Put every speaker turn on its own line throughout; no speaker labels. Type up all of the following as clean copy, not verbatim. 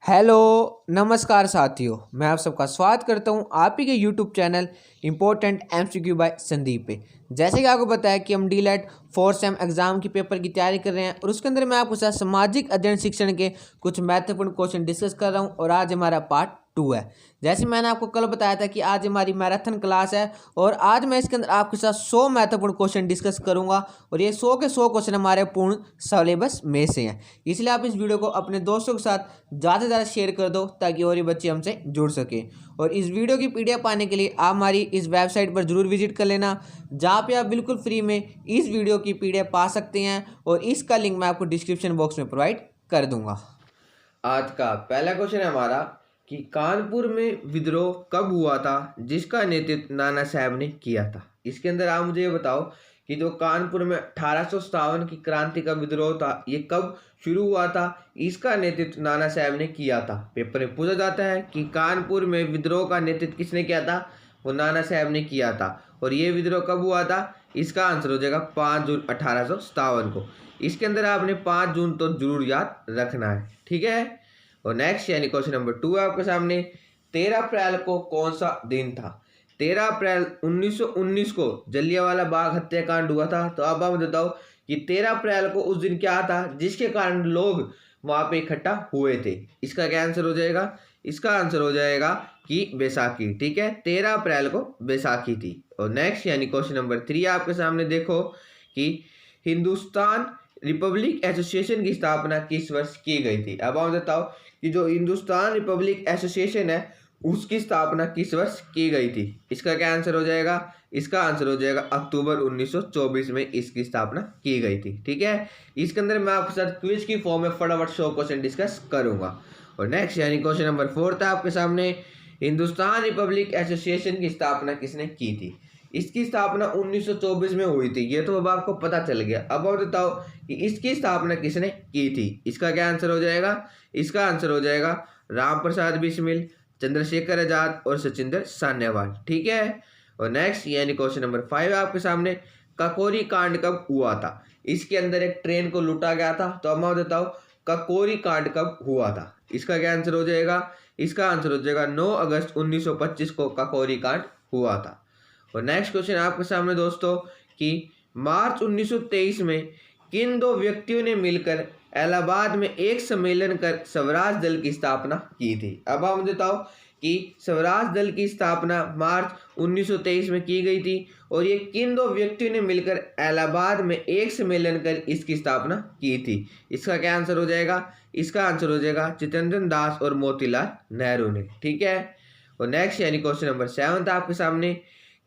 Hello नमस्कार साथियों, मैं आप सबका स्वागत करता हूं आप ही के YouTube channel important MCQ by Sandeep पे। जैसे कि आपको पता है कि हम डीलेट फोर्थ सेम एग्जाम की पेपर की तैयारी कर रहे हैं और उसके अंदर मैं आपके साथ सामाजिक अध्ययन शिक्षण के कुछ महत्वपूर्ण क्वेश्चन डिस्कस कर रहा हूं और आज हमारा पार्ट 2 है। जैसे मैंने आपको कल बताया था कि आज हमारी मैराथन क्लास है और आज मैं इसके अंदर आपके साथ 100 महत्वपूर्ण क्वेश्चन डिस्कस करूंगा और ये 100 के 100 क्वेश्चन हमारे पूर्ण सिलेबस में से हैं। इसलिए आप इस वीडियो को अपने दोस्तों के साथ ज़्यादा से ज़्यादा शेयर कर दो ताकि और भी बच्चे हमसे जुड़ सकें। और इस वीडियो की पीडीएफ पाने के लिए आप हमारी इस वेबसाइट पर जरूर विजिट कर लेना, जहाँ पे आप बिल्कुल फ्री में इस वीडियो की पीडीएफ पा सकते हैं और इसका लिंक मैं आपको डिस्क्रिप्शन बॉक्स में प्रोवाइड कर दूंगा।
आज का पहला क्वेश्चन है हमारा कि कानपुर में विद्रोह कब हुआ था जिसका नेतृत्व नाना साहब ने किया था। इसके अंदर आप मुझे ये बताओ कि जो कानपुर में 1857 की क्रांति का विद्रोह था ये कब शुरू हुआ था, इसका नेतृत्व नाना साहब ने किया था। पेपर में पूछा जाता है कि कानपुर में विद्रोह का नेतृत्व किसने किया था, वो नाना साहब ने किया था। और ये विद्रोह कब हुआ था, इसका आंसर हो जाएगा 5 जून 1857 को। इसके अंदर आपने 5 जून तो जरूर याद रखना है, ठीक है। और नेक्स्ट यानी क्वेश्चन नंबर 2 आपके सामने, 13 अप्रैल को कौन सा दिन था। 13 अप्रैल 1919 को जलियांवाला बाग हत्याकांड हुआ था। तो अब आप बताओ कि 13 अप्रैल को उस दिन क्या था जिसके कारण लोग वहां पे इकट्ठा हुए थे। इसका क्या आंसर हो जाएगा, इसका आंसर हो जाएगा कि बैसाखी, ठीक है। 13 अप्रैल को बैसाखी थी। और नेक्स्ट यानी क्वेश्चन नंबर 3 आपके सामने देखो कि हिंदुस्तान रिपब्लिक एसोसिएशन की स्थापना किस वर्ष की गई थी। अब आप बताओ कि जो हिंदुस्तान रिपब्लिक एसोसिएशन है उसकी स्थापना किस वर्ष की गई थी। इसका क्या आंसर हो जाएगा, इसका आंसर हो जाएगा अक्टूबर 1924 में इसकी स्थापना की गई थी, ठीक है। इसके अंदर मैं आपके साथ क्विज की फॉर्म में फटाफट 100 क्वेश्चन डिस्कस करूंगा। और नेक्स्ट यानी क्वेश्चन नंबर 4 था आपके सामने, हिंदुस्तान रिपब्लिक एसोसिएशन की स्थापना किसने की थी। इसकी स्थापना 1924 में हुई थी, ये तो अब आपको पता चल गया। अब और बताओ कि इसकी स्थापना किसने की थी। इसका क्या आंसर हो जाएगा, इसका आंसर हो जाएगा राम प्रसाद बिस्मिल, चंद्रशेखर आजाद और सचिंद्र सान्यावाल, ठीक है। और नेक्स्ट यानी क्वेश्चन नंबर 5 आपके सामने, ककोरी कांड कब हुआ था। इसके अंदर एक ट्रेन को लूटा गया था। तो अब मैं बताओ ककोरी कांड कब हुआ था। इसका क्या आंसर हो जाएगा, इसका आंसर हो जाएगा 9 अगस्त 1925 को ककोरी कांड हुआ था। और नेक्स्ट क्वेश्चन आपके सामने दोस्तों कि मार्च 1923 में किन दो व्यक्तियों ने मिलकर इलाहाबाद में एक सम्मेलन कर स्वराज दल की स्थापना की थी। अब आप मुझे बताओ कि स्वराज दल की स्थापना मार्च 1923 में की गई थी और ये किन दो व्यक्तियों ने मिलकर इलाहाबाद में एक सम्मेलन कर इसकी स्थापना की थी। इसका क्या आंसर हो जाएगा, इसका आंसर हो जाएगा चित्तरंजन दास और मोतीलाल नेहरू ने, ठीक है। और नेक्स्ट यानी क्वेश्चन नंबर 7 आपके सामने,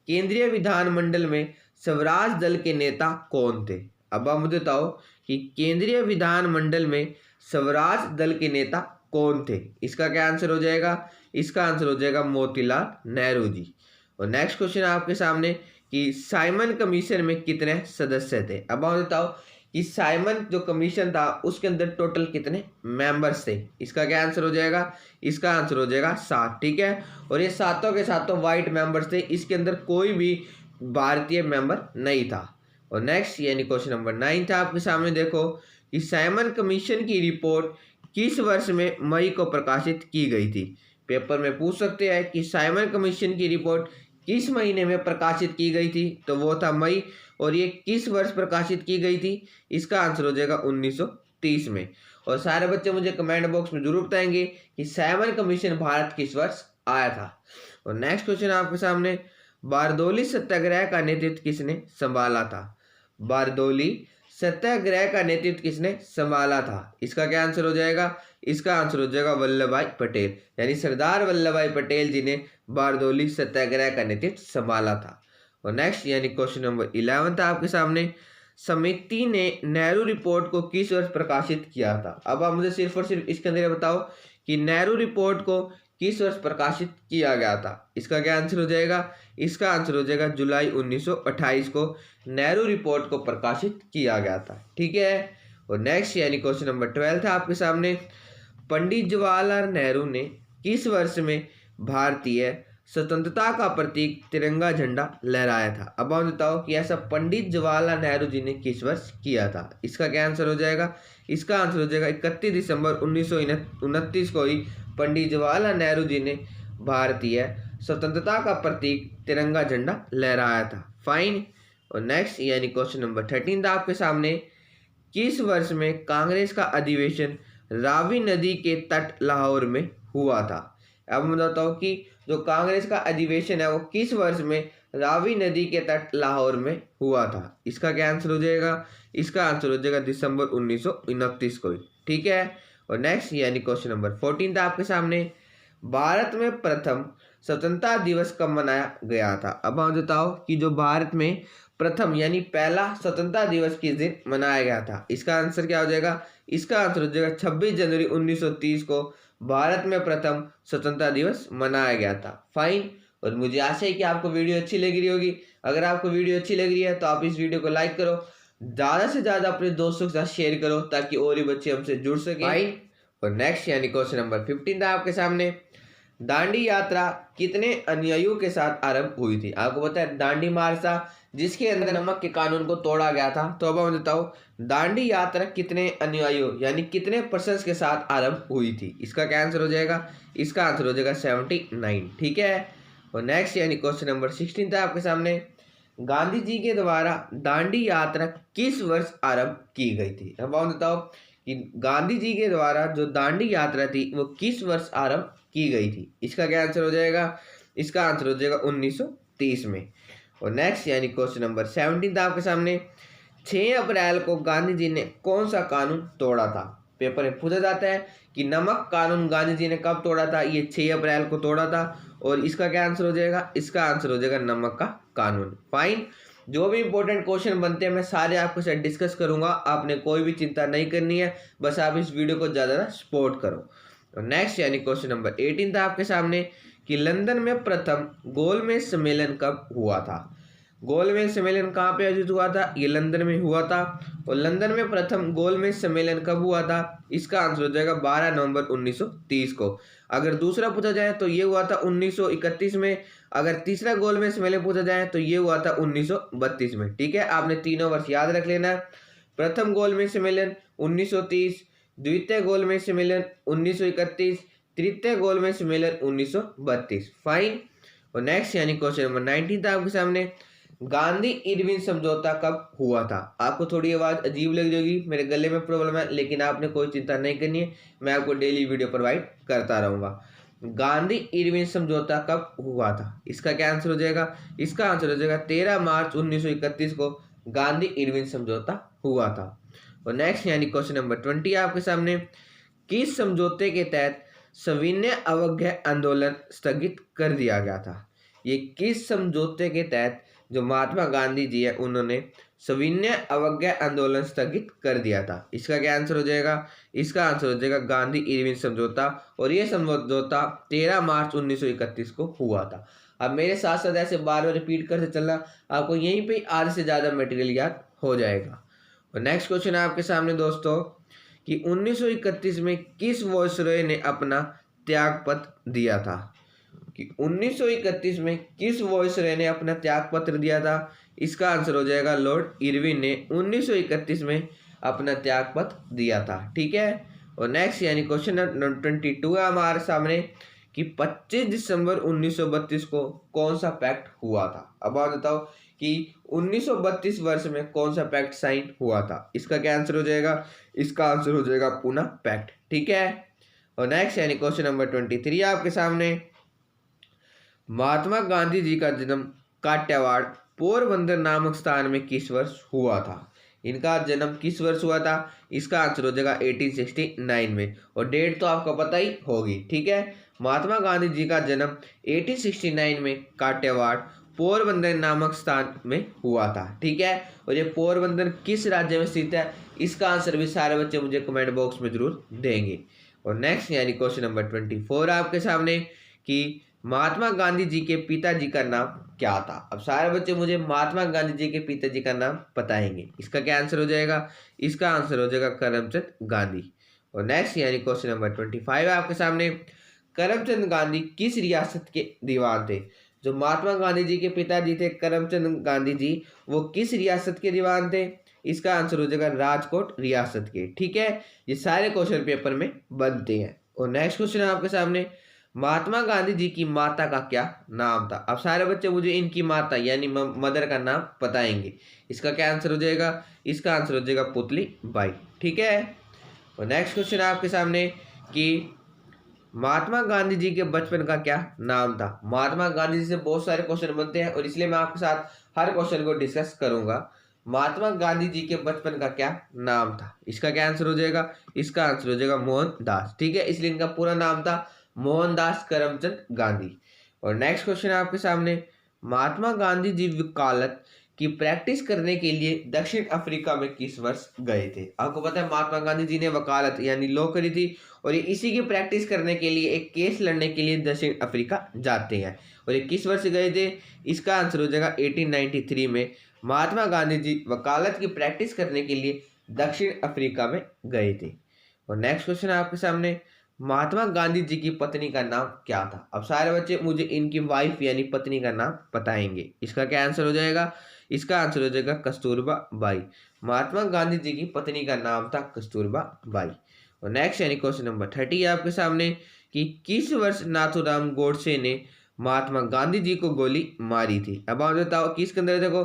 केंद्रीय विधानमंडल में स्वराज दल के नेता कौन थे। अब आप मुझे बताओ कि केंद्रीय विधानमंडल में स्वराज दल के नेता कौन थे। इसका क्या आंसर हो जाएगा, इसका आंसर हो जाएगा मोतीलाल नेहरू जी। और नेक्स्ट क्वेश्चन आपके सामने कि साइमन कमीशन में कितने सदस्य थे। अब आप बताओ कि साइमन जो कमीशन था उसके अंदर टोटल कितने मेंबर्स थे। इसका क्या आंसर हो जाएगा, इसका आंसर हो जाएगा 7, ठीक है। और ये सातों के सातों वाइट मेंबर्स थे, इसके अंदर कोई भी भारतीय मेंबर नहीं था। और नेक्स्ट यानी क्वेश्चन नंबर 9 था आपके सामने देखो कि साइमन कमीशन की रिपोर्ट किस वर्ष में मई को प्रकाशित की गई थी। पेपर में पूछ सकते हैं कि साइमन कमीशन की रिपोर्ट किस महीने में प्रकाशित की गई थी। तो वो था मई। और ये किस वर्ष प्रकाशित की गई थी, इसका आंसर हो जाएगा 1930 में। और सारे बच्चे मुझे कमेंट बॉक्स में जरूर बताएंगे कि साइमन कमीशन भारत किस वर्ष आया था। और नेक्स्ट क्वेश्चन आपके सामने, बारदौली सत्याग्रह का नेतृत्व किसने संभाला था। बारदौली सत्याग्रह का नेतृत्व किसने संभाला था। इसका क्या आंसर हो जाएगा, इसका आंसर हो जाएगा वल्लभ भाई पटेल, यानी सरदार वल्लभ भाई पटेल जी ने बारदौली सत्याग्रह का नेतृत्व संभाला था। और नेक्स्ट यानी क्वेश्चन नंबर 11 था आपके सामने, समिति ने नेहरू रिपोर्ट को किस वर्ष प्रकाशित किया था। अब आप मुझे सिर्फ और सिर्फ इसके अंदर बताओ कि नेहरू रिपोर्ट को किस वर्ष प्रकाशित किया गया था। इसका क्या आंसर हो जाएगा, इसका आंसर हो जाएगा जुलाई 1928 को नेहरू रिपोर्ट को प्रकाशित किया गया था, ठीक है। और नेक्स्ट यानी क्वेश्चन नंबर 12 था आपके सामने, पंडित जवाहरलाल नेहरू ने किस वर्ष में भारतीय स्वतंत्रता का प्रतीक तिरंगा झंडा लहराया था। अब आप बताओ कि ऐसा पंडित जवाहरलाल नेहरू जी ने किस वर्ष किया था। इसका क्या आंसर हो जाएगा? इसका आंसर हो जाएगा 31 दिसंबर 1929 को ही पंडित जवाहरलाल नेहरू जी ने भारतीय स्वतंत्रता का प्रतीक तिरंगा झंडा लहराया था। फाइन। और नेक्स्ट यानी क्वेश्चन नंबर 13 था आपके सामने। किस वर्ष में कांग्रेस का अधिवेशन रावी नदी के तट लाहौर में हुआ था? अब मैं बताता हूँ कि जो कांग्रेस का अधिवेशन है वो किस वर्ष में रावी नदी के तट लाहौर में हुआ था। इसका क्या आंसर हो जाएगा? इसका आंसर हो जाएगा दिसंबर 1929 को ही। ठीक है। और नेक्स्ट यानी क्वेश्चन नंबर 14 था आपके सामने। भारत में प्रथम स्वतंत्रता दिवस कब मनाया गया था? अब आप बताओ कि जो भारत में प्रथम यानी पहला स्वतंत्रता दिवस किस दिन मनाया गया था। इसका आंसर क्या हो जाएगा? इसका आंसर हो जाएगा 26 जनवरी 1930 को भारत में प्रथम स्वतंत्रता दिवस मनाया गया था। फाइन। और मुझे आशा है कि आपको वीडियो अच्छी लग रही होगी। अगर आपको वीडियो अच्छी लग रही है तो आप इस वीडियो को लाइक करो, ज़्यादा से ज़्यादा अपने दोस्तों के साथ शेयर करो ताकि और भी बच्चे हमसे जुड़ सके। फाइन। और नेक्स्ट यानी क्वेश्चन नंबर 15 था आपके सामने। दांडी यात्रा कितने अनुयायियों के साथ आरंभ हुई थी? आपको पता है दांडी मार्च था जिसके अंदर नमक के कानून को तोड़ा गया था। तो अब मैं बताऊँ दांडी यात्रा कितने अनुयायियों यानी कितने पर्सन्स के साथ आरंभ हुई थी। इसका क्या आंसर हो जाएगा? इसका आंसर हो जाएगा 79। ठीक है। और नेक्स्ट यानी क्वेश्चन नंबर 16 था आपके सामने। गांधी जी के द्वारा दांडी यात्रा किस वर्ष आरंभ की गई थी? अब आप बताओ कि गांधी जी के द्वारा जो दांडी यात्रा थी वो किस वर्ष आरंभ की गई थी। इसका क्या आंसर हो जाएगा? इसका आंसर हो जाएगा 1930 में। और नेक्स्ट यानी क्वेश्चन नंबर 17 था आपके सामने। 6 अप्रैल को गांधी जी ने कौन सा कानून तोड़ा था? पेपर में पूछा जाता है कि नमक कानून गांधी जी ने कब तोड़ा था। ये 6 अप्रैल को तोड़ा था। और इसका क्या आंसर हो जाएगा? इसका आंसर हो जाएगा नमक का कानून। फाइन। जो भी इंपॉर्टेंट क्वेश्चन बनते हैं मैं सारे आपके साथ डिस्कस करूंगा। आपने कोई भी चिंता नहीं करनी है, बस आप इस वीडियो को ज़्यादा सपोर्ट करो। नेक्स्ट यानी क्वेश्चन नंबर 18 था आपके सामने कि लंदन में प्रथम गोलमेज सम्मेलन कब हुआ था? गोलमेज सम्मेलन कहाँ पे आयोजित हुआ था? ये लंदन में हुआ था। और लंदन में प्रथम गोलमेज सम्मेलन कब हुआ था? इसका आंसर हो जाएगा 12 नवंबर 1930 को। अगर दूसरा पूछा जाए तो ये हुआ था 1931 में। अगर तीसरा गोलमेज सम्मेलन पूछा जाए तो ये हुआ था 1932 में। ठीक है, आपने तीनों वर्ष याद रख लेना है। प्रथम गोलमेज सम्मेलन 1930, द्वितीय गोलमेज सम्मेलन 1931, तृतीय गोलमेज सम्मेलन 1932। फाइन। और नेक्स्ट यानी क्वेश्चन नंबर 19 था आपके सामने। गांधी इरविन समझौता कब हुआ था? आपको थोड़ी आवाज़ अजीब लग जाएगी, मेरे गले में प्रॉब्लम है, लेकिन आपने कोई चिंता नहीं करनी है, मैं आपको डेली वीडियो प्रोवाइड करता रहूँगा। गांधी इरविन समझौता कब हुआ था? इसका क्या आंसर हो जाएगा? इसका आंसर हो जाएगा 13 मार्च 1931 को गांधी इरविन समझौता हुआ था। और नेक्स्ट यानी क्वेश्चन नंबर 20 आपके सामने। किस समझौते के तहत सविनय अवज्ञा आंदोलन स्थगित कर दिया गया था? ये किस समझौते के तहत जो महात्मा गांधी जी है उन्होंने सविनय अवज्ञा आंदोलन स्थगित कर दिया था? इसका क्या आंसर हो जाएगा? इसका आंसर हो जाएगा गांधी इरविन समझौता। और ये समझौता 13 मार्च 1931 को हुआ था। अब मेरे साथ साथ ऐसे बार बार रिपीट करते चलना, आपको यहीं पे आधे से ज़्यादा मटेरियल याद हो जाएगा। और नेक्स्ट क्वेश्चन है आपके सामने दोस्तों कि 1931 में किस वायसरॉय ने अपना त्यागपत्र दिया था? कि 1931 में किस वायसरॉय ने अपना त्यागपत्र दिया था? इसका आंसर हो जाएगा लॉर्ड इरविन ने 1931 में अपना त्यागपत्र दिया था। ठीक है। और नेक्स्ट यानी क्वेश्चन नंबर 22 है हमारे सामने कि 25 दिसंबर 1932 को कौन सा पैक्ट हुआ था? अब आप बताओ कि 1932 वर्ष में कौन सा पैक्ट साइन हुआ था? इसका क्या आंसर हो जाएगा? इसका आंसर हो जाएगा पूना पैक्ट। ठीक है। और नेक्स्ट यानी क्वेश्चन नंबर 23 आपके सामने। महात्मा गांधी जी का जन्म काठियावाड़ पोरबंदर नामक स्थान में किस वर्ष हुआ था? इनका जन्म किस वर्ष हुआ था? इसका आंसर हो जाएगा 1869 में। और डेट तो आपको पता ही होगी। ठीक है, महात्मा गांधी जी का जन्म 1869 में काठियावाड़ पोरबंदर नामक स्थान में हुआ था। ठीक है। और ये पोरबंदर किस राज्य में स्थित है? इसका आंसर भी सारे बच्चे मुझे कमेंट बॉक्स में जरूर देंगे। और नेक्स्ट यानी क्वेश्चन नंबर 24 आपके सामने कि महात्मा गांधी जी के पिताजी का नाम क्या था? अब सारे बच्चे मुझे महात्मा गांधी जी के पिताजी का नाम बताएंगे। इसका क्या आंसर हो जाएगा? इसका आंसर हो जाएगा करमचंद गांधी। और नेक्स्ट यानी क्वेश्चन नंबर 25 आपके सामने। करमचंद गांधी किस रियासत के दीवान थे? जो महात्मा गांधी जी के पिताजी थे करमचंद गांधी जी, वो किस रियासत के दीवान थे? इसका आंसर हो जाएगा राजकोट रियासत के। ठीक है, ये सारे क्वेश्चन पेपर में बनते हैं। और नेक्स्ट क्वेश्चन है आपके सामने, महात्मा गांधी जी की माता का क्या नाम था? अब सारे बच्चे मुझे इनकी माता यानी मदर का नाम बताएंगे। इसका क्या आंसर हो जाएगा? इसका आंसर हो जाएगा पुतली बाई। ठीक है, और नेक्स्ट क्वेश्चन है आपके सामने कि महात्मा गांधी जी के बचपन का क्या नाम था? महात्मा गांधी जी से बहुत सारे क्वेश्चन बनते हैं और इसलिए मैं आपके साथ हर क्वेश्चन को डिस्कस करूंगा। महात्मा गांधी जी के बचपन का क्या नाम था? इसका क्या आंसर हो जाएगा? इसका आंसर हो जाएगा मोहनदास। ठीक है, इसलिए इनका पूरा नाम था मोहनदास करमचंद गांधी। और नेक्स्ट क्वेश्चन है आपके सामने, महात्मा गांधी जी वकालत की प्रैक्टिस करने के लिए दक्षिण अफ्रीका में किस वर्ष गए थे? आपको पता है महात्मा गांधी जी ने वकालत यानी लॉ करी थी और ये इसी की प्रैक्टिस करने के लिए, एक केस लड़ने के लिए दक्षिण अफ्रीका जाते हैं। और ये किस वर्ष गए थे? इसका आंसर हो जाएगा 1893 में महात्मा गांधी जी वकालत की प्रैक्टिस करने के लिए दक्षिण अफ्रीका में गए थे। और नेक्स्ट क्वेश्चन है आपके सामने, महात्मा गांधी जी की पत्नी का नाम क्या था? अब सारे बच्चे मुझे इनकी वाइफ यानी पत्नी का नाम बताएंगे। इसका क्या आंसर हो जाएगा? इसका आंसर हो जाएगा कस्तूरबा बाई। महात्मा गांधी जी की पत्नी का नाम था कस्तूरबा बाई। और नेक्स्ट यानी क्वेश्चन नंबर 30 है आपके सामने कि किस वर्ष नाथूराम गोडसे ने महात्मा गांधी जी को गोली मारी थी? अब आप बताओ किसके अंदर, देखो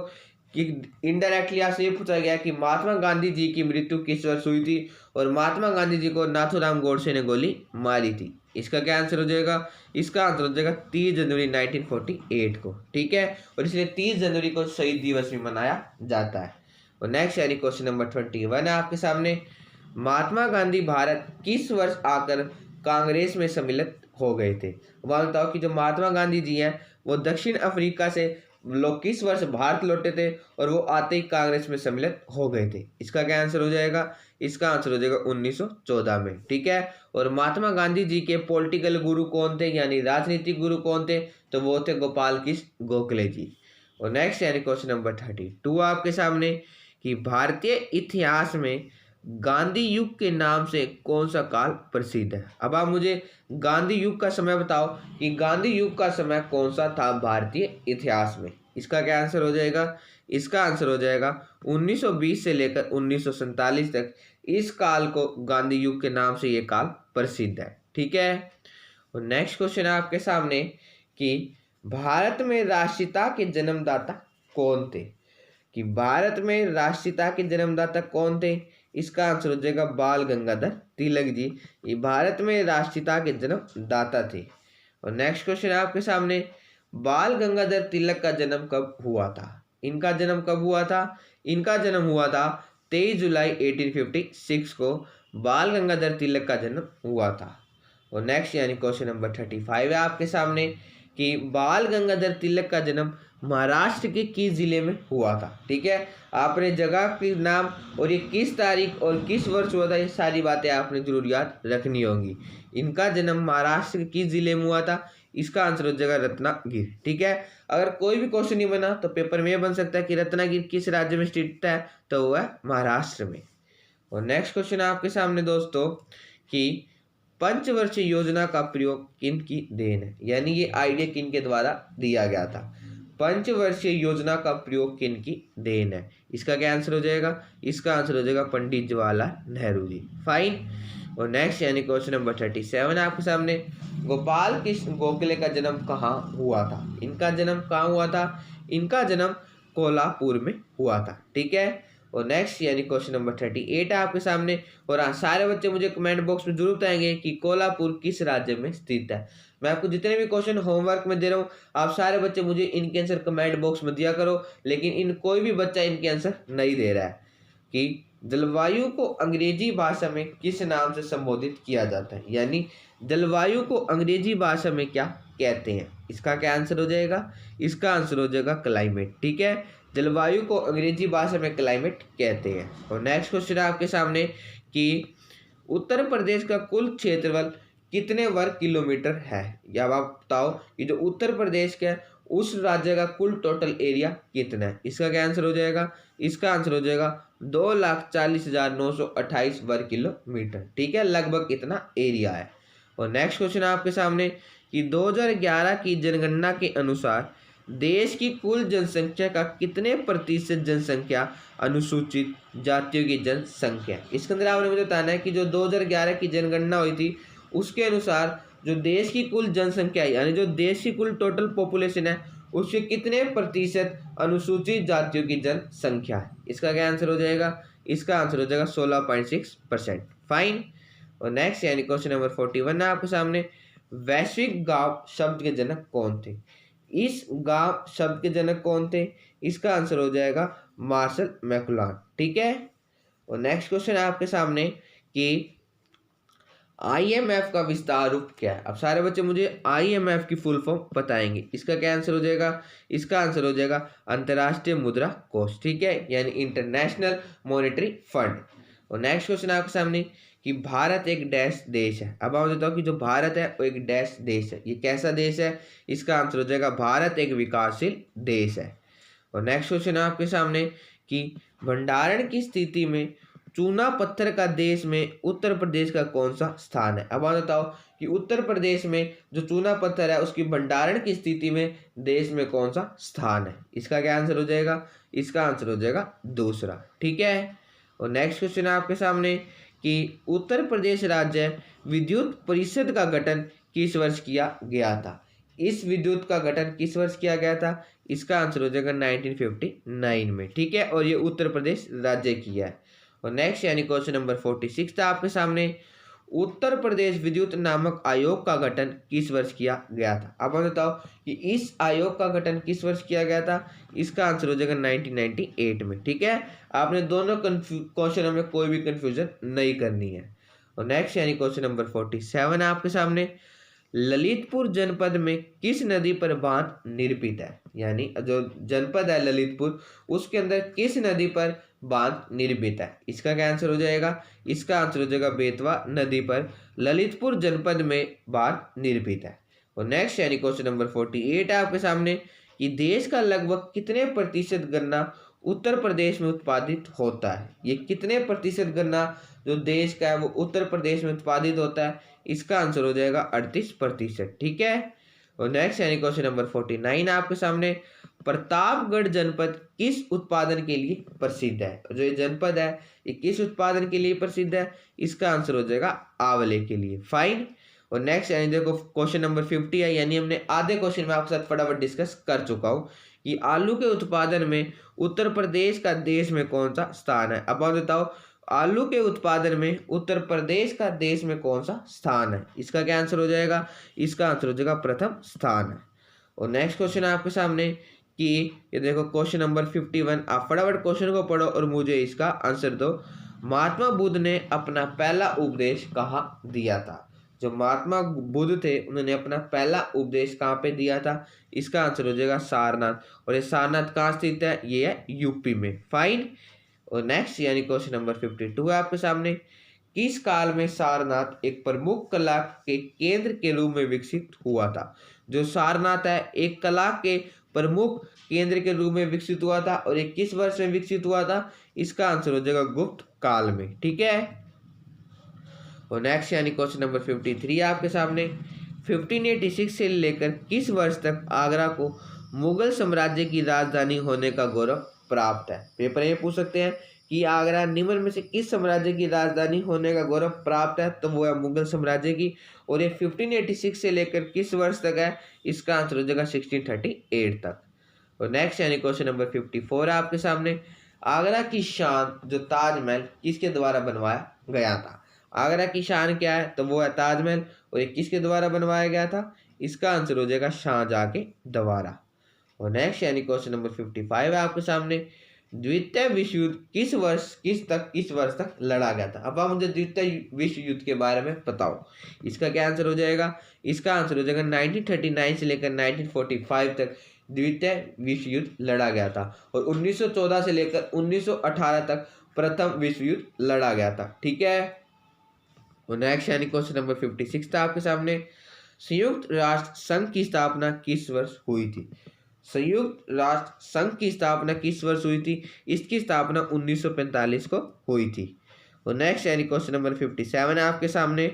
कि इनडायरेक्टली आपसे ये पूछा गया कि महात्मा गांधी जी की मृत्यु किस वर्ष हुई थी और महात्मा गांधी जी को नाथूराम गोडसे ने गोली मारी थी। इसका क्या आंसर हो जाएगा? इसका आंसर हो जाएगा 30 जनवरी 1948 को। ठीक है, और इसलिए 30 जनवरी को शहीद दिवस भी मनाया जाता है। और नेक्स्ट यानी क्वेश्चन नंबर 21 है आपके सामने, महात्मा गांधी भारत किस वर्ष आकर कांग्रेस में सम्मिलित हो गए थे? अब बताओ कि जो महात्मा गांधी जी हैं वो दक्षिण अफ्रीका से लोग किस वर्ष भारत लौटे थे और वो आते ही कांग्रेस में सम्मिलित हो गए थे? इसका क्या आंसर हो जाएगा? इसका आंसर हो जाएगा 1914 में। ठीक है, और महात्मा गांधी जी के पॉलिटिकल गुरु कौन थे यानी राजनीतिक गुरु कौन थे? तो वो थे गोपाल कृष्ण गोखले जी। और नेक्स्ट यानी क्वेश्चन नंबर 32 आपके सामने कि भारतीय इतिहास में गांधी युग के नाम से कौन सा काल प्रसिद्ध है? अब आप मुझे गांधी युग का समय बताओ कि गांधी युग का समय कौन सा था भारतीय इतिहास में? इसका क्या आंसर हो जाएगा? इसका आंसर हो जाएगा 1920 से लेकर 1947 तक। इस काल को गांधी युग के नाम से ये काल प्रसिद्ध है। ठीक है, और नेक्स्ट क्वेश्चन है आपके सामने कि भारत में राष्ट्रीयता के जन्मदाता कौन थे? कि भारत में राष्ट्रीयता के जन्मदाता कौन थे? इसका आंसर हो जाएगा बाल गंगाधर तिलक जी। ये भारत में राष्ट्रीयता के जन्मदाता थे। और नेक्स्ट क्वेश्चन है आपके सामने, बाल गंगाधर तिलक का जन्म कब हुआ था? इनका जन्म कब हुआ था? इनका जन्म हुआ था 23 जुलाई 1856 को बाल गंगाधर तिलक का जन्म हुआ था। और नेक्स्ट यानी क्वेश्चन नंबर 35 है आपके सामने कि बाल गंगाधर तिलक का जन्म महाराष्ट्र के किस जिले में हुआ था? ठीक है, आपने जगह के नाम और ये किस तारीख और किस वर्ष हुआ था, ये सारी बातें आपने जरूर याद रखनी होंगी। इनका जन्म महाराष्ट्र के किस जिले में हुआ था? इसका आंसर हो जाएगा रत्नागिर। ठीक है, अगर कोई भी क्वेश्चन नहीं बना तो पेपर में बन सकता है कि रत्नागिर किस राज्य में स्थित है, तो वो है महाराष्ट्र में। और नेक्स्ट क्वेश्चन है आपके सामने दोस्तों कि पंचवर्षीय योजना का प्रयोग किन की देन है, यानी ये आइडिया किन के द्वारा दिया गया था? पंचवर्षीय योजना का प्रयोग किन की देन है? इसका क्या आंसर हो जाएगा? इसका आंसर हो जाएगा पंडित जवाहरलाल नेहरू जी। फाइन। और नेक्स्ट यानी क्वेश्चन नंबर 37 है आपके सामने, गोपाल कृष्ण गोखले का जन्म कहाँ हुआ था? इनका जन्म कहाँ हुआ था? इनका जन्म कोल्हापुर में हुआ था। ठीक है, और नेक्स्ट यानी क्वेश्चन नंबर 38 है आपके सामने। और हाँ, सारे बच्चे मुझे कमेंट बॉक्स में जरूर बताएंगे कि कोल्हापुर किस राज्य में स्थित है। मैं आपको जितने भी क्वेश्चन होमवर्क में दे रहा हूँ, आप सारे बच्चे मुझे इनके आंसर कमेंट बॉक्स में दिया करो। लेकिन इन कोई भी बच्चा इनके आंसर नहीं दे रहा है कि जलवायु को अंग्रेजी भाषा में किस नाम से संबोधित किया जाता है, यानी जलवायु को अंग्रेजी भाषा में क्या कहते हैं? इसका क्या आंसर हो जाएगा? इसका आंसर हो जाएगा क्लाइमेट। ठीक है, जलवायु को अंग्रेजी भाषा में क्लाइमेट कहते हैं। और नेक्स्ट क्वेश्चन है आपके सामने कि उत्तर प्रदेश का कुल क्षेत्रफल कितने वर्ग किलोमीटर है? या आप बताओ कि जो उत्तर प्रदेश का उस राज्य का कुल टोटल एरिया कितना है? इसका क्या आंसर हो जाएगा? इसका आंसर हो जाएगा 2,40,928 वर्ग किलोमीटर। ठीक है, लगभग इतना एरिया है। और नेक्स्ट क्वेश्चन है आपके सामने कि 2011 की जनगणना के अनुसार देश की कुल जनसंख्या का कितने प्रतिशत जनसंख्या अनुसूचित जातियों की जनसंख्या। इसके अंदर आपने मुझे बताना है कि जो 2011 की जनगणना हुई थी उसके अनुसार जो देश की कुल जनसंख्या है, यानी जो देश की कुल टोटल पॉपुलेशन है, उसके कितने प्रतिशत अनुसूचित जातियों की जनसंख्या है। इसका क्या आंसर हो जाएगा? इसका आंसर हो जाएगा 16.6%। फाइन। और नेक्स्ट यानी क्वेश्चन नंबर 41 है आपके सामने, वैश्विक गांव शब्द के जनक कौन थे। इस गांव शब्द के जनक कौन थे? इसका आंसर हो जाएगा मार्शल मैक्लुहान। ठीक है। और नेक्स्ट क्वेश्चन है आपके सामने कि आईएमएफ का विस्तार रूप क्या है। अब सारे बच्चे मुझे आईएमएफ की फुल फॉर्म बताएंगे। इसका क्या आंसर हो जाएगा? इसका आंसर हो जाएगा अंतर्राष्ट्रीय मुद्रा कोष। ठीक है, यानी इंटरनेशनल मॉनेटरी फंड। और नेक्स्ट क्वेश्चन आपके सामने कि भारत एक डैश देश है। अब आप बताओ कि जो भारत है वो एक डैश देश है, ये कैसा देश है? इसका आंसर हो जाएगा भारत एक विकासशील देश है। और नेक्स्ट क्वेश्चन है आपके सामने कि भंडारण की स्थिति में चूना पत्थर का देश में उत्तर प्रदेश का कौन सा स्थान है। अब आप बताओ कि उत्तर प्रदेश में जो चूना पत्थर है उसकी भंडारण की स्थिति में देश में कौन सा स्थान है। इसका क्या आंसर हो जाएगा? इसका आंसर हो जाएगा दूसरा। ठीक है। और नेक्स्ट क्वेश्चन है आपके सामने कि उत्तर प्रदेश राज्य विद्युत परिषद का गठन किस वर्ष किया गया था। इस विद्युत का गठन किस वर्ष किया गया था? इसका आंसर हो जाएगा 1959 में। ठीक है, और ये उत्तर प्रदेश राज्य की है। और नेक्स्ट यानी क्वेश्चन नंबर 46 था आपके सामने, उत्तर प्रदेश विद्युत नामक आयोग का गठन किस वर्ष किया गया था। अब आप बताओ कि इस आयोग का गठन किस वर्ष किया गया था। इसका आंसर हो जाएगा 1998 में। ठीक है, आपने दोनों क्वेश्चन में कोई भी कंफ्यूजन नहीं करनी है। और नेक्स्ट यानी क्वेश्चन नंबर 47 है आपके सामने, ललितपुर जनपद में किस नदी पर बांध निर्मित है। यानी जो जनपद है ललितपुर, उसके अंदर किस नदी पर बांध निर्मित है। इसका क्या आंसर हो जाएगा? इसका आंसर हो जाएगा बेतवा नदी पर ललितपुर जनपद में बांध निर्मित है। और नेक्स्ट यानी क्वेश्चन नंबर 48 है आपके सामने कि देश का लगभग कितने प्रतिशत गन्ना उत्तर प्रदेश में उत्पादित होता है। ये कितने प्रतिशत गन्ना जो देश का है वो उत्तर प्रदेश में उत्पादित होता है। इसका आंसर हो जाएगा 38%। ठीक है। और नेक्स्ट यानी क्वेश्चन नंबर 49 है आपके सामने, प्रतापगढ़ जनपद किस उत्पादन के लिए प्रसिद्ध है। जो ये जनपद है ये किस उत्पादन के लिए प्रसिद्ध है। इसका आंसर हो जाएगा आंवले के लिए। फाइन। और नेक्स्ट यानी देखो क्वेश्चन नंबर 50 है, यानी हमने आधे क्वेश्चन में आपके साथ फटाफट डिस्कस कर चुका हूँ कि आलू के उत्पादन में उत्तर प्रदेश का देश में कौन सा स्थान है। अब आप बताओ आलू के उत्पादन में उत्तर प्रदेश का देश में कौन सा स्थान है। इसका क्या आंसर हो जाएगा? इसका आंसर हो जाएगा प्रथम स्थान है। और नेक्स्ट क्वेश्चन है आपके सामने कि ये देखो क्वेश्चन नंबर 51, आप फटाफट क्वेश्चन को पढ़ो और मुझे इसका आंसर दो। महात्मा बुद्ध ने अपना पहला उपदेश कहाँ दिया था। जो महात्मा बुद्ध थे उन्होंने अपना पहला उपदेश कहाँ पे दिया था। इसका आंसर हो जाएगा सारनाथ। और ये सारनाथ कहाँ स्थित है? ये है यूपी में। फाइन। और नेक्स्ट यानी क्वेश्चन नंबर 52 है आपके सामने, किस काल में सारनाथ एक प्रमुख कला के केंद्र के रूप में विकसित हुआ था। जो सारनाथ है एक कला के प्रमुख केंद्र के रूप में विकसित हुआ था और एक किस वर्ष में विकसित हुआ था। इसका आंसर हो जाएगा गुप्त काल में। ठीक है। और नेक्स्ट यानी क्वेश्चन नंबर 53 है आपके सामने, 1586 से लेकर किस वर्ष तक आगरा को मुगल साम्राज्य की राजधानी होने का गौरव प्राप्त है। पेपर में पूछ सकते हैं कि आगरा निम्न में से किस साम्राज्य की राजधानी होने का गौरव प्राप्त है, तो वो है मुगल साम्राज्य की। और ये 1586 से लेकर किस वर्ष तक है। इसका आंसर हो जाएगा 1638 तक। और नेक्स्ट यानी क्वेश्चन नंबर 54 है आपके सामने, आगरा की शान जो ताजमहल किसके द्वारा बनवाया गया था। आगरा की शान क्या है, तो वो है ताजमहल। और ये किसके द्वारा बनवाया गया था। इसका आंसर हो जाएगा शाहजहां के द्वारा। और नेक्स्ट यानी क्वेश्चन नंबर 55 है आपके सामने, द्वितीय विश्व युद्ध किस वर्ष तक लड़ा गया था। अब आप मुझे द्वितीय विश्व युद्ध के बारे में बताओ। इसका क्या आंसर हो जाएगा। इसका आंसर हो जाएगा 1939 से लेकर 1945 तक द्वितीय विश्व युद्ध लड़ा गया था। और 1914 से लेकर 1918 तक प्रथम विश्व युद्ध लड़ा गया था। ठीक है। और नेक्स्ट यानी क्वेश्चन नंबर 56 था आपके सामने, संयुक्त राष्ट्र संघ की स्थापना किस वर्ष हुई थी। संयुक्त राष्ट्र संघ की स्थापना किस वर्ष हुई थी। इसकी स्थापना 1945 को हुई थी। और नेक्स्ट यानी क्वेश्चन नंबर 57 है आपके सामने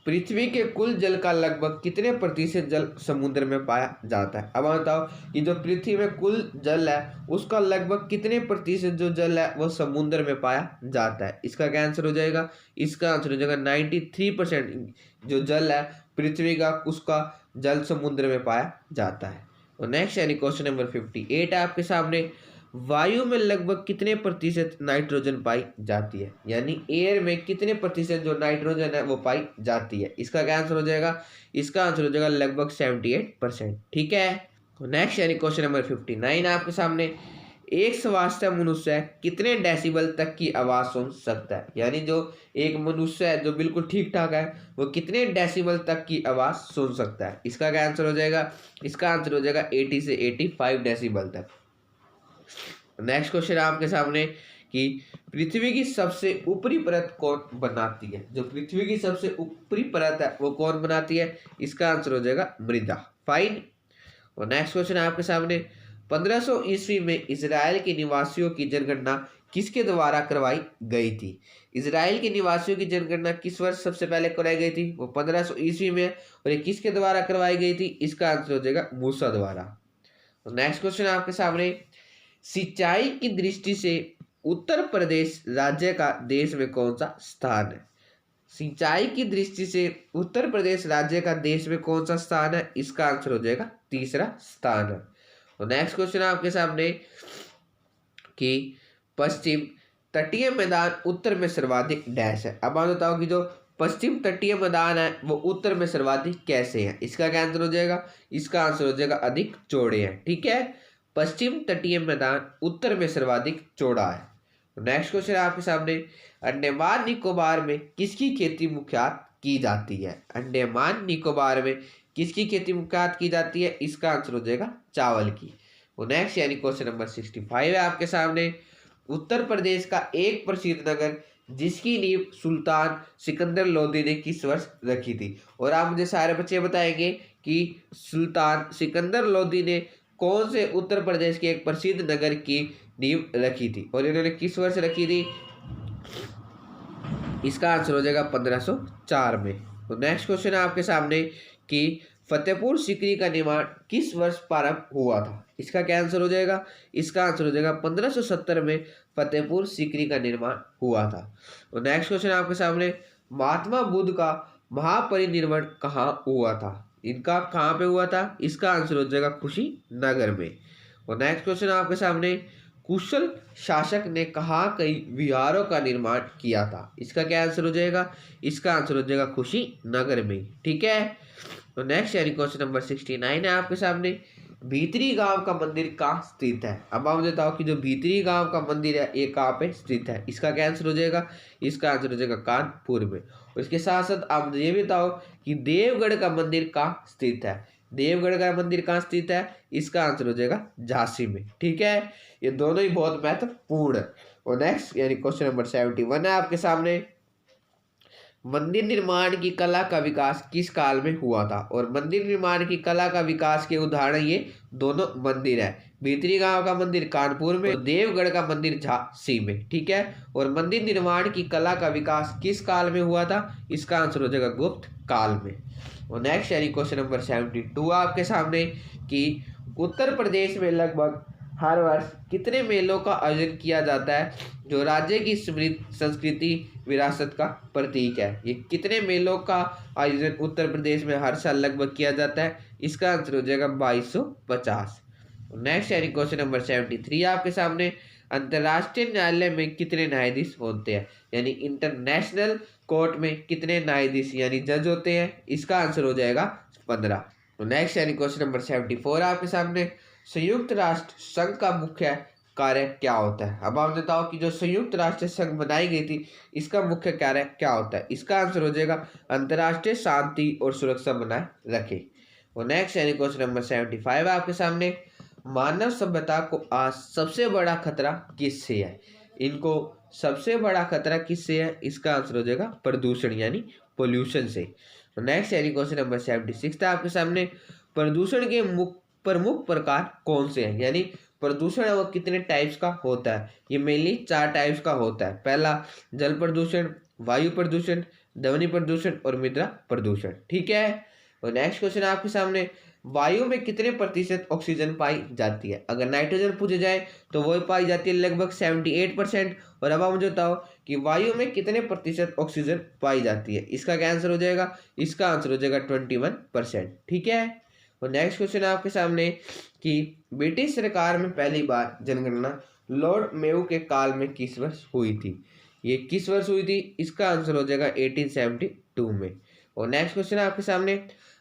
पृथ्वी के कुल जल का लगभग कितने प्रतिशत जल समुद्र में पाया जाता है। अब बताओ कि जो पृथ्वी में कुल जल है उसका लगभग कितने प्रतिशत जो जल है वो समुद्र में पाया जाता है। इसका क्या आंसर हो जाएगा, इसका आंसर हो जाएगा 93% जो जल है पृथ्वी का उसका जल समुद्र में पाया जाता है। और नेक्स्ट यानी क्वेश्चन नंबर 58 है आपके सामने, वायु में लगभग कितने प्रतिशत नाइट्रोजन पाई जाती है, यानी एयर में कितने प्रतिशत जो नाइट्रोजन है वो पाई जाती है। इसका क्या आंसर हो जाएगा, इसका आंसर हो जाएगा लगभग 78%। ठीक है। नेक्स्ट यानी क्वेश्चन नंबर 59 है आपके सामने, एक स्वास्थ्य मनुष्य कितने डेसिबल तक की आवाज सुन सकता है, यानी जो एक मनुष्य है जो बिल्कुल ठीक ठाक है वो कितने डेसिबल तक की आवाज सुन सकता है। इसका क्या आंसर हो जाएगा, इसका आंसर हो जाएगा 80 से 85 डेसिबल तक। नेक्स्ट क्वेश्चन है आपके सामने कि पृथ्वी की सबसे ऊपरी परत कौन बनाती है, जो पृथ्वी की सबसे ऊपरी परत है वो कौन बनाती है। इसका आंसर हो जाएगा मृदा। फाइन। और नेक्स्ट क्वेश्चन है आपके सामने, 1500 ईस्वी में इजराइल के निवासियों की जनगणना किसके द्वारा करवाई गई थी। इजराइल के निवासियों की जनगणना किस वर्ष सबसे पहले करवाई गई थी, वो 1500 ईस्वी में। और ये किसके द्वारा करवाई गई थी, इसका आंसर हो जाएगा मूसा द्वारा। नेक्स्ट क्वेश्चन है आपके सामने, सिंचाई की दृष्टि से उत्तर प्रदेश राज्य का देश में कौन सा स्थान है। सिंचाई की दृष्टि से उत्तर प्रदेश राज्य का देश में कौन सा स्थान है, इसका आंसर हो जाएगा तीसरा स्थान है। और नेक्स्ट क्वेश्चन है आपके सामने कि पश्चिम तटीय मैदान उत्तर में सर्वाधिक डैश है। अब आप बताओ कि जो पश्चिम तटीय मैदान है वो उत्तर में सर्वाधिक कैसे है। इसका क्या आंसर हो जाएगा, इसका आंसर हो जाएगा अधिक चौड़े हैं। ठीक है, पश्चिम तटीय मैदान उत्तर में सर्वाधिक चौड़ा है। नेक्स्ट क्वेश्चन है आपके सामने, अंडमान निकोबार में किसकी खेती मुख्यतः की जाती है। अंडमान निकोबार में किसकी खेती मुख्यतः की जाती है, इसका आंसर हो जाएगा चावल की। और नेक्स्ट यानी क्वेश्चन नंबर 65 है आपके सामने, उत्तर प्रदेश का एक प्रसिद्ध नगर जिसकी नींव सुल्तान सिकंदर लोदी ने किस वर्ष रखी थी। और आप मुझे सारे बच्चे बताएंगे कि सुल्तान सिकंदर लोदी ने कौन से उत्तर प्रदेश के एक प्रसिद्ध नगर की नींव रखी थी और इन्होंने किस वर्ष रखी थी। इसका आंसर हो जाएगा 1504 में। तो नेक्स्ट क्वेश्चन है आपके सामने कि फतेहपुर सीकरी का निर्माण किस वर्ष प्रारंभ हुआ था। इसका क्या आंसर हो जाएगा, इसका आंसर हो जाएगा 1570 में फतेहपुर सीकरी का निर्माण हुआ था। तो नेक्स्ट क्वेश्चन है आपके सामने, महात्मा बुद्ध का महापरिनिर्वाण कहाँ हुआ था। इनका कहाँ पे हुआ था, इसका आंसर हो जाएगा कुशीनगर में। और नेक्स्ट क्वेश्चन आपके सामने, कुशल शासक ने कहाँ कई विहारों का निर्माण किया था। इसका क्या आंसर हो जाएगा, इसका आंसर हो जाएगा कुशीनगर में। ठीक है। तो नेक्स्ट यानी क्वेश्चन नंबर 69 है आपके सामने, भीतरी गांव का मंदिर कहाँ स्थित है। अब आप बताओ कि जो भीतरी गांव का मंदिर है ये कहाँ पे स्थित है। इसका क्या आंसर हो जाएगा, इसका आंसर हो जाएगा कानपुर में। और इसके साथ साथ आप मुझे ये भी बताओ कि देवगढ़ का मंदिर कहाँ स्थित है। देवगढ़ का मंदिर कहाँ स्थित है, इसका आंसर हो जाएगा झांसी में। ठीक है, ये दोनों ही बहुत महत्वपूर्ण है। और नेक्स्ट यानी क्वेश्चन नंबर 71 है आपके सामने, मंदिर निर्माण की कला का विकास किस काल में हुआ था। और मंदिर निर्माण की कला का विकास के उदाहरण ये दोनों मंदिर है, भीतरी गांव का मंदिर कानपुर में और देवगढ़ का मंदिर झांसी में। ठीक है, और मंदिर निर्माण की कला का विकास किस काल में हुआ था, इसका आंसर हो जाएगा गुप्त काल में। और नेक्स्ट यानी क्वेश्चन नंबर 72 आपके सामने कि उत्तर प्रदेश में लगभग हर वर्ष कितने मेलों का आयोजन किया जाता है जो राज्य की समृद्ध संस्कृति विरासत का प्रतीक है। ये कितने मेलों का आयोजन उत्तर प्रदेश में हर साल लगभग किया जाता है, इसका आंसर हो जाएगा 2250। नेक्स्ट यानी क्वेश्चन नंबर 73 आपके सामने, अंतर्राष्ट्रीय न्यायालय में कितने न्यायाधीश होते हैं, यानी इंटरनेशनल कोर्ट में कितने न्यायाधीश यानी जज होते हैं, इसका आंसर हो जाएगा 15। नेक्स्ट यानी क्वेश्चन नंबर 74 आपके सामने, संयुक्त राष्ट्र संघ का मुख्य कार्य क्या होता है। अब आप बताओ कि जो संयुक्त राष्ट्र संघ बनाई गई थी इसका मुख्य कार्य क्या होता है। इसका आंसर हो जाएगा अंतर्राष्ट्रीय शांति और सुरक्षा बनाए रखे। और नेक्स्ट यानी क्वेश्चन नंबर 75 आपके सामने, मानव सभ्यता को आज सबसे बड़ा खतरा किससे है। इनको सबसे बड़ा खतरा किससे है, इसका आंसर हो जाएगा प्रदूषण यानी पोल्यूशन से। नेक्स्ट यानी क्वेश्चन नंबर 76 था आपके सामने, प्रदूषण के प्रमुख प्रकार कौन से हैं, यानी प्रदूषण है वो कितने टाइप्स का होता है। ये मेनली 4 टाइप्स का होता है। पहला जल प्रदूषण, वायु प्रदूषण, ध्वनि प्रदूषण और मृदा प्रदूषण। ठीक है। और नेक्स्ट क्वेश्चन है आपके सामने, वायु में कितने प्रतिशत ऑक्सीजन पाई जाती है? अगर नाइट्रोजन पूछे जाए तो वो पाई जाती है लगभग 78%। और अब आप मुझे बताओ कि वायु में कितने प्रतिशत ऑक्सीजन पाई जाती है? इसका क्या आंसर हो जाएगा? इसका आंसर हो जाएगा 21%। ठीक है। और नेक्स्ट क्वेश्चन है आपके सामने कि ब्रिटिश सरकार में पहली बार जनगणना लॉर्ड मेयो के काल में किस वर्ष हुई थी? ये किस वर्ष हुई थी? इसका आंसर हो जाएगा 1872 में। और नेक्स्ट क्वेश्चन है आपके सामने,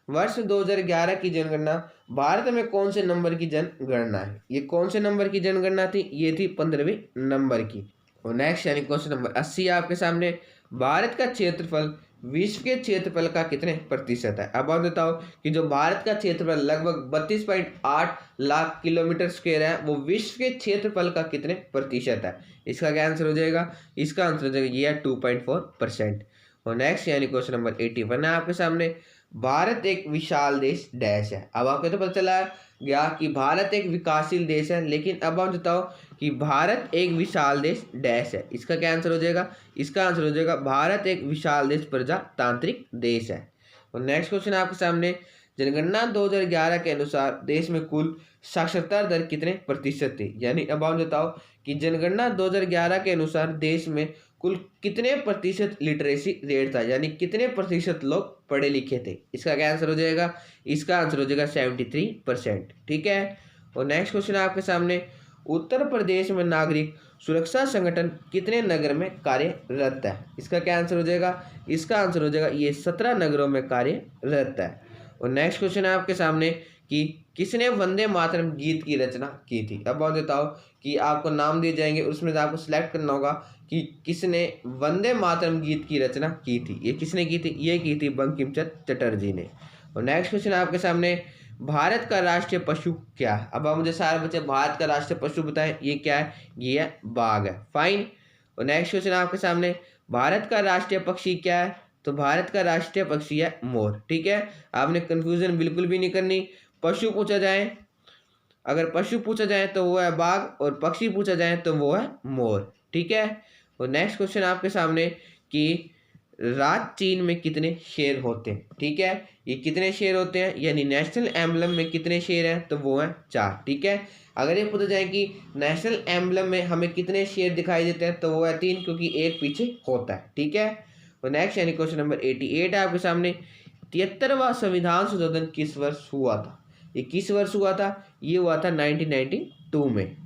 वर्ष 2011 की जनगणना भारत में कौन से नंबर की जनगणना है? ये कौन से नंबर की जनगणना थी? ये थी 15वें नंबर की। और नेक्स्ट यानी क्वेश्चन नंबर 80 है आपके सामने, भारत का क्षेत्रफल विश्व के क्षेत्रफल का कितने प्रतिशत है? अब आप बताओ कि जो भारत का क्षेत्रफल लगभग 32.8 लाख किलोमीटर स्क्वायर है, वो विश्व के क्षेत्रफल का कितने प्रतिशत है? इसका क्या आंसर हो जाएगा? इसका आंसर हो जाएगा ये है 2.4%। और नेक्स्ट यानी क्वेश्चन नंबर 81 है आपके सामने, भारत एक विशाल देश डैश है। अब आपको तो पता चला गया कि भारत एक विकासशील देश है, लेकिन अब आप बताओ कि भारत एक विशाल देश डैश है। इसका क्या आंसर हो जाएगा? इसका आंसर हो जाएगा भारत एक विशाल देश प्रजातांत्रिक देश है। और नेक्स्ट क्वेश्चन आपके सामने, जनगणना 2011 के अनुसार देश में कुल साक्षरता दर कितने प्रतिशत थी? यानी अब आप बताओ कि जनगणना 2011 के अनुसार देश में कुल कितने प्रतिशत लिटरेसी रेट था, यानी कितने प्रतिशत लोग पढ़े लिखे थे? इसका क्या आंसर हो जाएगा? इसका आंसर हो जाएगा 73%। ठीक है। और नेक्स्ट क्वेश्चन है आपके सामने, उत्तर प्रदेश में नागरिक सुरक्षा संगठन कितने नगर में कार्यरत है? इसका क्या आंसर हो जाएगा? इसका आंसर हो जाएगा ये 17 नगरों में कार्यरत है। और नेक्स्ट क्वेश्चन है आपके सामने कि किसने वंदे मातरम गीत की रचना की थी? अब बहुत देता हूँ कि आपको नाम दिए जाएंगे, उसमें से आपको सिलेक्ट करना होगा कि किसने वंदे मातरम गीत की रचना की थी। ये किसने की थी? ये की थी बंकिम चंद्र चटर्जी ने। और नेक्स्ट क्वेश्चन आपके सामने, भारत का राष्ट्रीय पशु क्या है? अब आप मुझे सारे बच्चे भारत का राष्ट्रीय पशु बताएं। ये क्या है? ये है बाघ है। फाइन। और नेक्स्ट क्वेश्चन आपके सामने, भारत का राष्ट्रीय पक्षी क्या है? तो भारत का राष्ट्रीय पक्षी है मोर। ठीक है। आपने कंफ्यूजन बिल्कुल भी नहीं करनी। पशु पूछा जाए, अगर पशु पूछा जाए तो वो है बाघ, और पक्षी पूछा जाए तो वो है मोर। ठीक है। और नेक्स्ट क्वेश्चन आपके सामने कि राज चीन में कितने शेर होते हैं? ठीक है। ये कितने शेर होते हैं, यानी नेशनल एम्बलम में कितने शेर हैं? तो वो हैं 4। ठीक है। अगर ये पूछा जाए कि नेशनल एम्बलम में हमें कितने शेर दिखाई देते हैं, तो वो है 3, क्योंकि एक पीछे होता है। ठीक है। और नेक्स्ट यानी क्वेश्चन नंबर 88 है आपके सामने, 73वां संविधान संशोधन किस वर्ष हुआ था? ये किस वर्ष हुआ था? ये हुआ था 1992 में।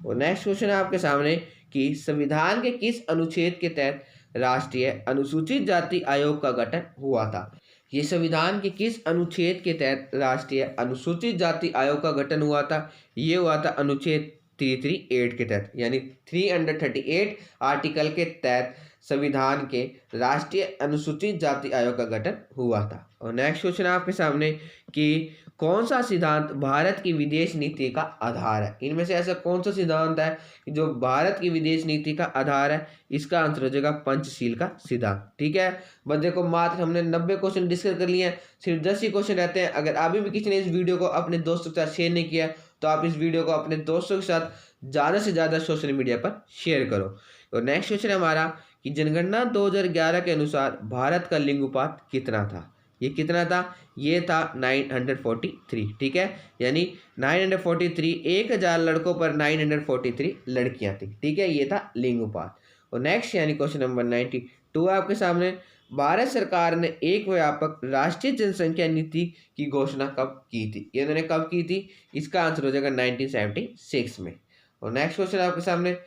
और नेक्स्ट क्वेश्चन है आपके सामने कि संविधान के किस अनुच्छेद के तहत राष्ट्रीय अनुसूचित जाति आयोग का गठन हुआ था? ये संविधान के किस अनुच्छेद के तहत राष्ट्रीय अनुसूचित जाति आयोग का गठन हुआ था? ये हुआ था अनुच्छेद 338 के तहत, यानी 338 आर्टिकल के तहत संविधान के राष्ट्रीय अनुसूचित जाति आयोग का गठन हुआ था। और नेक्स्ट क्वेश्चन आपके सामने कि कौन सा सिद्धांत भारत की विदेश नीति का आधार है? इनमें से ऐसा कौन सा सिद्धांत है जो भारत की विदेश नीति का आधार है? इसका आंसर हो जाएगा पंचशील का सिद्धांत। ठीक है। बस देखो, मात्र हमने 90 क्वेश्चन डिस्कस कर लिए हैं, सिर्फ 10 ही क्वेश्चन रहते हैं। अगर अभी भी किसी ने इस वीडियो को अपने दोस्तों के साथ शेयर नहीं किया, तो आप इस वीडियो को अपने दोस्तों के साथ ज़्यादा से ज़्यादा सोशल मीडिया पर शेयर करो। और नेक्स्ट क्वेश्चन है हमारा कि जनगणना 2011 के अनुसार भारत का लिंगोपात कितना था? ये कितना था? ये था 943। ठीक है। यानी 943, 1000 लड़कों पर 943 लड़कियां थी। ठीक है। ये था लिंगोपात। और नेक्स्ट यानी क्वेश्चन नंबर 92 है आपके सामने, भारत सरकार ने एक व्यापक राष्ट्रीय जनसंख्या नीति की घोषणा कब की थी? ये इन्होंने कब की थी? इसका आंसर हो जाएगा 1976 में। और नेक्स्ट क्वेश्चन आपके सामने,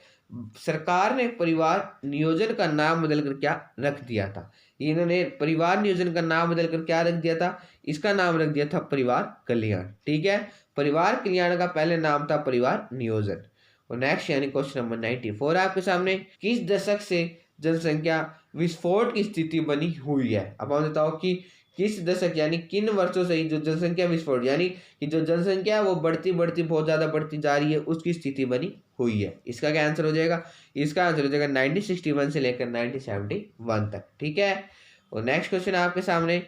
सरकार ने परिवार नियोजन का नाम बदलकर क्या रख दिया था? इन्होंने परिवार नियोजन का नाम बदलकर क्या रख दिया था? इसका नाम रख दिया था परिवार कल्याण। ठीक है। परिवार कल्याण का पहले नाम था परिवार नियोजन। और नेक्स्ट यानी क्वेश्चन नंबर 94 आपके सामने, किस दशक से जनसंख्या विस्फोट की स्थिति बनी हुई है? अब आप बताओ कि किस दशक यानी किन वर्षों से जो जनसंख्या विस्फोट, यानी कि जो जनसंख्या है वो बढ़ती बढ़ती बहुत ज़्यादा बढ़ती जा रही है, उसकी स्थिति बनी हुई है? इसका क्या आंसर हो जाएगा? इसका आंसर हो जाएगा 1961 से लेकर 1971 तक। ठीक है। और नेक्स्ट क्वेश्चन आपके सामने,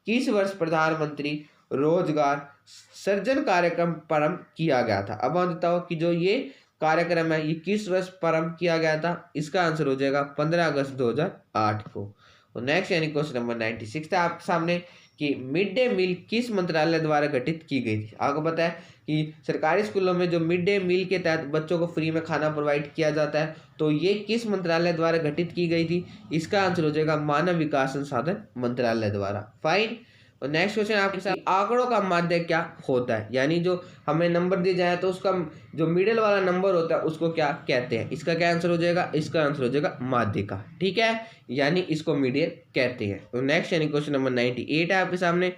किस वर्ष प्रधानमंत्री रोजगार सृजन कार्यक्रम प्रारंभ किया गया था? अब आप बताओ कि जो ये कार्यक्रम है ये किस वर्ष प्रारंभ किया गया था? इसका आंसर हो जाएगा 15 अगस्त 2008 को। तो नेक्स्ट यानी क्वेश्चन नंबर 96 है आपके सामने कि मिड डे मील किस मंत्रालय द्वारा गठित की गई थी। आपको पता है कि सरकारी स्कूलों में जो मिड डे मील के तहत बच्चों को फ्री में खाना प्रोवाइड किया जाता है, तो ये किस मंत्रालय द्वारा गठित की गई थी। इसका आंसर हो जाएगा मानव विकास संसाधन मंत्रालय द्वारा। फाइन। और नेक्स्ट क्वेश्चन आपके साथ, आंकड़ों का माध्य क्या होता है, यानी जो हमें नंबर दिए जाए तो उसका जो मिडिल वाला नंबर होता है उसको क्या कहते हैं। इसका क्या आंसर हो जाएगा, इसका आंसर हो जाएगा माध्यिका। ठीक है, यानी इसको मीडियन कहते हैं। तो नेक्स्ट यानी क्वेश्चन नंबर 98 है आपके सामने,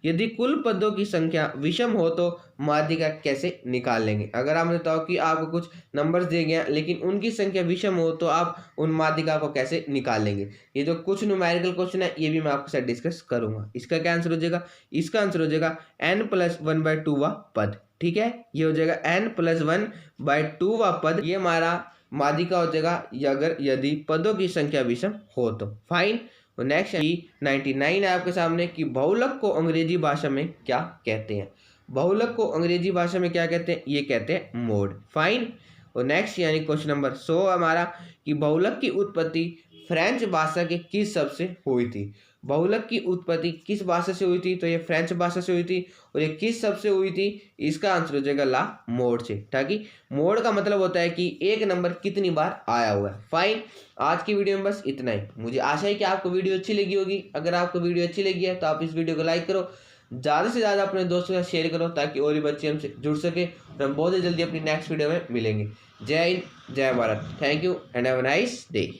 यदि कुल पदों की संख्या विषम हो तो माध्यिका कैसे निकाल लेंगे। अगर आप बताओ कि आपको कुछ नंबर्स दिए गए हैं लेकिन उनकी संख्या विषम हो तो आप उन माध्यिका को कैसे निकाल लेंगे। ये जो कुछ न्यूमेरिकल क्वेश्चन है ये भी मैं आपके साथ डिस्कस करूंगा। इसका क्या आंसर हो जाएगा, इसका आंसर हो जाएगा n+1/2 वा पद। ठीक है, ये हो जाएगा n+1/2 वा पद, ये हमारा माध्यिका हो जाएगा अगर यदि पदों की संख्या विषम हो तो। फाइन। और नेक्स्ट 99 है आपके सामने कि बहुलक को अंग्रेजी भाषा में क्या कहते हैं। बहुलक को अंग्रेजी भाषा में क्या कहते हैं, ये कहते हैं मोड। फाइन। और नेक्स्ट यानी क्वेश्चन नंबर 100 हमारा कि बहुलक की उत्पत्ति फ्रेंच भाषा के किस शब्द से हुई थी। बहुलक की उत्पत्ति किस भाषा से हुई थी, तो ये फ्रेंच भाषा से हुई थी। और ये किस शब्द से हुई थी, इसका आंसर हो जाएगा ला मोड से। ताकि मोड का मतलब होता है कि एक नंबर कितनी बार आया हुआ है। फाइन। आज की वीडियो में बस इतना ही। मुझे आशा है कि आपको वीडियो अच्छी लगी होगी। अगर आपको वीडियो अच्छी लगी है तो आप इस वीडियो को लाइक करो, ज़्यादा से ज़्यादा अपने दोस्तों के साथ शेयर करो ताकि और भी बच्चे हमसे जुड़ सके। और हम बहुत ही जल्दी अपनी नेक्स्ट वीडियो में मिलेंगे। जय हिंद, जय Bharat. Thank you and have a nice day.